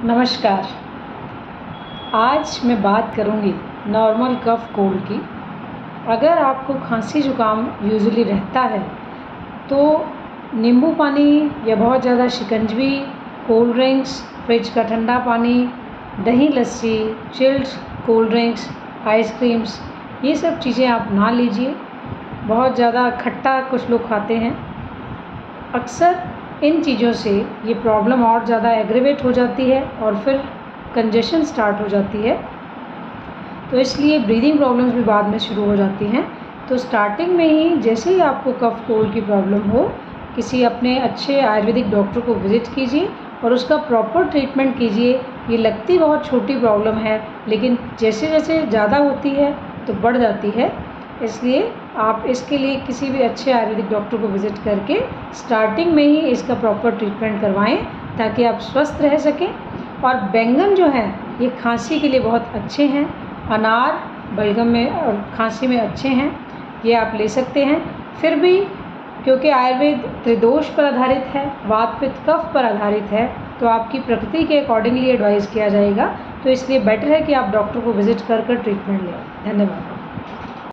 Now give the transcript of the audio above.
नमस्कार। आज मैं बात करूँगी नॉर्मल कफ़ कोल्ड की। अगर आपको खांसी ज़ुकाम यूजुअली रहता है तो नींबू पानी या बहुत ज़्यादा शिकंजवी, कोल्ड ड्रिंक्स, फ्रिज का ठंडा पानी, दही लस्सी, चिल्ड कोल्ड ड्रिंक्स, आइसक्रीम्स, ये सब चीज़ें आप ना लीजिए। बहुत ज़्यादा खट्टा कुछ लोग खाते हैं। अक्सर इन चीज़ों से ये प्रॉब्लम और ज़्यादा एग्रेवेट हो जाती है और फिर कंजेशन स्टार्ट हो जाती है, तो इसलिए ब्रीदिंग प्रॉब्लम्स भी बाद में शुरू हो जाती हैं। तो स्टार्टिंग में ही जैसे ही आपको कफ़ कोल्ड की प्रॉब्लम हो, किसी अपने अच्छे आयुर्वेदिक डॉक्टर को विज़िट कीजिए और उसका प्रॉपर ट्रीटमेंट कीजिए। ये लगती बहुत छोटी प्रॉब्लम है, लेकिन जैसे जैसे ज़्यादा होती है तो बढ़ जाती है। इसलिए आप इसके लिए किसी भी अच्छे आयुर्वेदिक डॉक्टर को विज़िट करके स्टार्टिंग में ही इसका प्रॉपर ट्रीटमेंट करवाएं, ताकि आप स्वस्थ रह सकें। और बैंगन जो है ये खांसी के लिए बहुत अच्छे हैं। अनार बलगम में और खांसी में अच्छे हैं, ये आप ले सकते हैं। फिर भी क्योंकि आयुर्वेद त्रिदोष पर आधारित है, वात पित्त कफ पर आधारित है, तो आपकी प्रकृति के अकॉर्डिंगली एडवाइस किया जाएगा। तो इसलिए बेटर है कि आप डॉक्टर को विज़िट कर ट्रीटमेंट लें। धन्यवाद।